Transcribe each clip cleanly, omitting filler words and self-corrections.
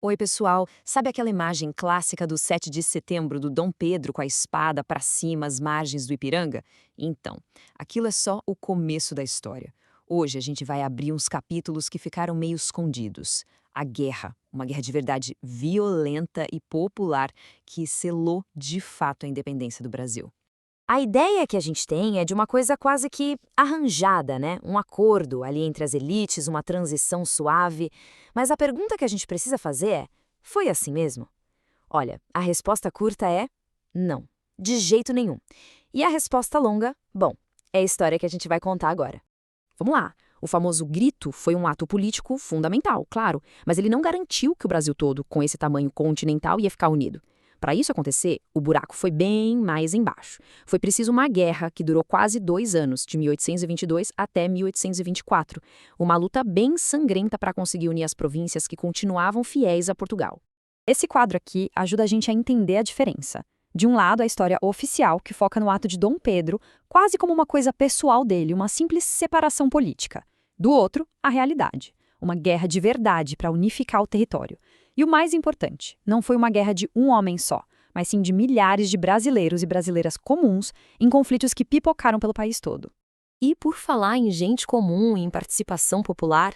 Oi, pessoal. Sabe aquela imagem clássica do 7 de setembro do Dom Pedro com a espada para cima às margens do Ipiranga? Então, aquilo é só o começo da história. Hoje a gente vai abrir uns capítulos que ficaram meio escondidos. A guerra, uma guerra de verdade violenta e popular que selou de fato a independência do Brasil. A ideia que a gente tem é de uma coisa quase que arranjada, né? Um acordo ali entre as elites, uma transição suave. Mas a pergunta que a gente precisa fazer é: foi assim mesmo? Olha, a resposta curta é não, de jeito nenhum. E a resposta longa, bom, é a história que a gente vai contar agora. Vamos lá. O famoso grito foi um ato político fundamental, claro, mas ele não garantiu que o Brasil todo, com esse tamanho continental, ia ficar unido. Para isso acontecer, o buraco foi bem mais embaixo. Foi preciso uma guerra que durou quase 2 anos, de 1822 até 1824. Uma luta bem sangrenta para conseguir unir as províncias que continuavam fiéis a Portugal. Esse quadro aqui ajuda a gente a entender a diferença. De um lado, a história oficial, que foca no ato de Dom Pedro, quase como uma coisa pessoal dele, uma simples separação política. Do outro, a realidade, uma guerra de verdade para unificar o território. E o mais importante, não foi uma guerra de um homem só, mas sim de milhares de brasileiros e brasileiras comuns em conflitos que pipocaram pelo país todo. E por falar em gente comum e em participação popular,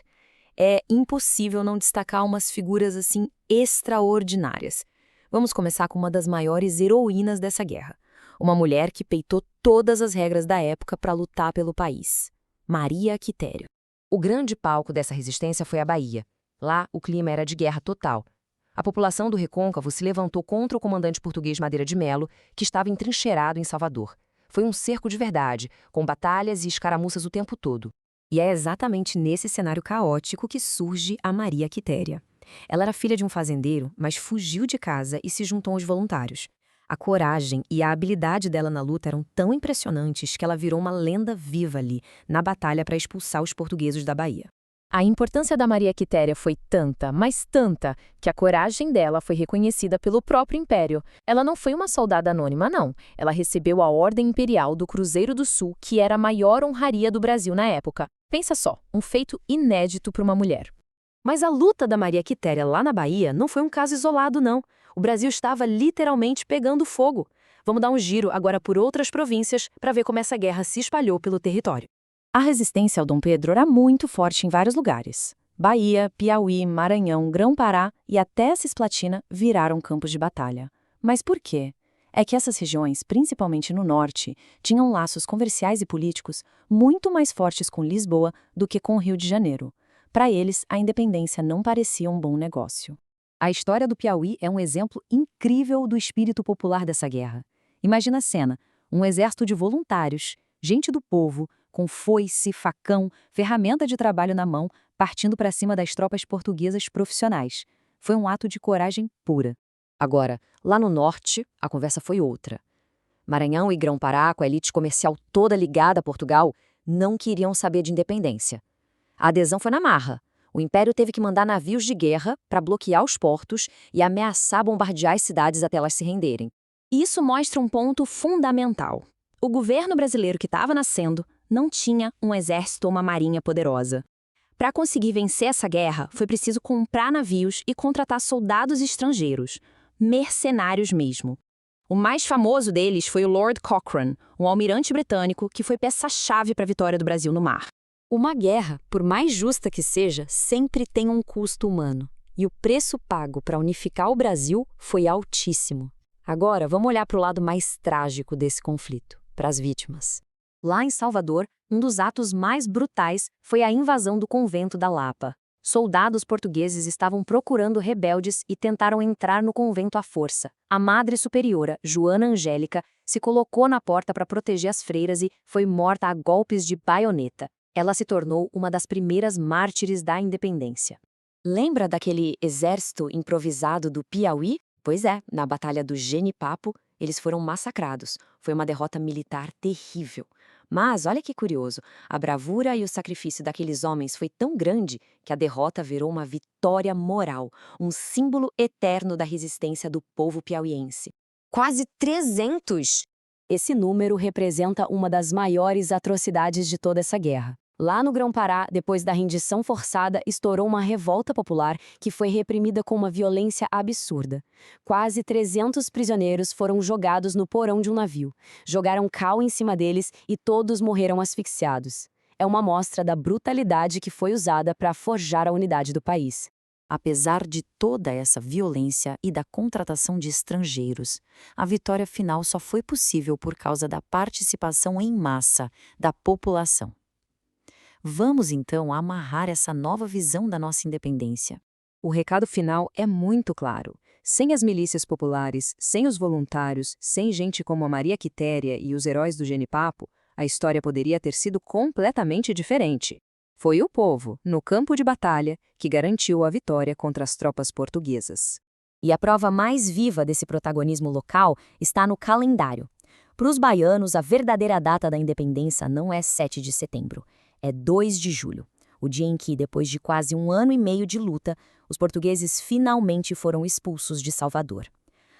é impossível não destacar umas figuras assim extraordinárias. Vamos começar com uma das maiores heroínas dessa guerra. Uma mulher que peitou todas as regras da época para lutar pelo país. Maria Quitério. O grande palco dessa resistência foi a Bahia. Lá, o clima era de guerra total. A população do Recôncavo se levantou contra o comandante português Madeira de Melo, que estava entrincheirado em Salvador. Foi um cerco de verdade, com batalhas e escaramuças o tempo todo. E é exatamente nesse cenário caótico que surge a Maria Quitéria. Ela era filha de um fazendeiro, mas fugiu de casa e se juntou aos voluntários. A coragem e a habilidade dela na luta eram tão impressionantes que ela virou uma lenda viva ali, na batalha para expulsar os portugueses da Bahia. A importância da Maria Quitéria foi tanta, mas tanta, que a coragem dela foi reconhecida pelo próprio Império. Ela não foi uma soldada anônima, não. Ela recebeu a Ordem Imperial do Cruzeiro do Sul, que era a maior honraria do Brasil na época. Pensa só, um feito inédito para uma mulher. Mas a luta da Maria Quitéria lá na Bahia não foi um caso isolado, não. O Brasil estava literalmente pegando fogo. Vamos dar um giro agora por outras províncias para ver como essa guerra se espalhou pelo território. A resistência ao Dom Pedro era muito forte em vários lugares. Bahia, Piauí, Maranhão, Grão-Pará e até Cisplatina viraram campos de batalha. Mas por quê? É que essas regiões, principalmente no norte, tinham laços comerciais e políticos muito mais fortes com Lisboa do que com o Rio de Janeiro. Para eles, a independência não parecia um bom negócio. A história do Piauí é um exemplo incrível do espírito popular dessa guerra. Imagina a cena, um exército de voluntários, gente do povo, com foice, facão, ferramenta de trabalho na mão, partindo para cima das tropas portuguesas profissionais. Foi um ato de coragem pura. Agora, lá no norte, a conversa foi outra. Maranhão e Grão-Pará, com a elite comercial toda ligada a Portugal, não queriam saber de independência. A adesão foi na marra. O Império teve que mandar navios de guerra para bloquear os portos e ameaçar bombardear as cidades até elas se renderem. Isso mostra um ponto fundamental. O governo brasileiro que estava nascendo não tinha um exército ou uma marinha poderosa. Para conseguir vencer essa guerra, foi preciso comprar navios e contratar soldados estrangeiros, mercenários mesmo. O mais famoso deles foi o Lord Cochrane, um almirante britânico que foi peça-chave para a vitória do Brasil no mar. Uma guerra, por mais justa que seja, sempre tem um custo humano. E o preço pago para unificar o Brasil foi altíssimo. Agora, vamos olhar para o lado mais trágico desse conflito, para as vítimas. Lá em Salvador, um dos atos mais brutais foi a invasão do convento da Lapa. Soldados portugueses estavam procurando rebeldes e tentaram entrar no convento à força. A Madre Superiora, Joana Angélica, se colocou na porta para proteger as freiras e foi morta a golpes de baioneta. Ela se tornou uma das primeiras mártires da independência. Lembra daquele exército improvisado do Piauí? Pois é, na Batalha do Genipapo, eles foram massacrados. Foi uma derrota militar terrível. Mas, olha que curioso, a bravura e o sacrifício daqueles homens foi tão grande que a derrota virou uma vitória moral, um símbolo eterno da resistência do povo piauiense. Quase 300! Esse número representa uma das maiores atrocidades de toda essa guerra. Lá no Grão-Pará, depois da rendição forçada, estourou uma revolta popular que foi reprimida com uma violência absurda. Quase 300 prisioneiros foram jogados no porão de um navio. Jogaram cal em cima deles e todos morreram asfixiados. É uma mostra da brutalidade que foi usada para forjar a unidade do país. Apesar de toda essa violência e da contratação de estrangeiros, a vitória final só foi possível por causa da participação em massa da população. Vamos então amarrar essa nova visão da nossa independência. O recado final é muito claro. Sem as milícias populares, sem os voluntários, sem gente como a Maria Quitéria e os heróis do Genipapo, a história poderia ter sido completamente diferente. Foi o povo, no campo de batalha, que garantiu a vitória contra as tropas portuguesas. E a prova mais viva desse protagonismo local está no calendário. Para os baianos, a verdadeira data da independência não é 7 de setembro, é 2 de julho, o dia em que, depois de quase 1 ano e meio de luta, os portugueses finalmente foram expulsos de Salvador.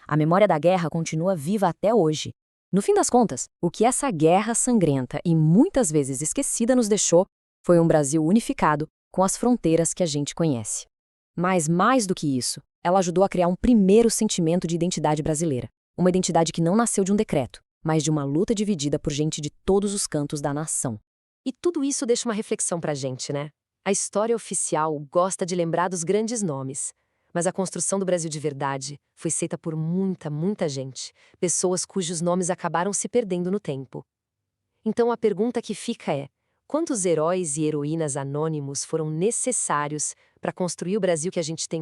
A memória da guerra continua viva até hoje. No fim das contas, o que essa guerra sangrenta e muitas vezes esquecida nos deixou foi um Brasil unificado com as fronteiras que a gente conhece. Mas mais do que isso, ela ajudou a criar um primeiro sentimento de identidade brasileira. Uma identidade que não nasceu de um decreto, mas de uma luta dividida por gente de todos os cantos da nação. E tudo isso deixa uma reflexão pra gente, né? A história oficial gosta de lembrar dos grandes nomes, mas a construção do Brasil de verdade foi feita por muita gente, pessoas cujos nomes acabaram se perdendo no tempo. Então a pergunta que fica é: quantos heróis e heroínas anônimos foram necessários para construir o Brasil que a gente tem hoje?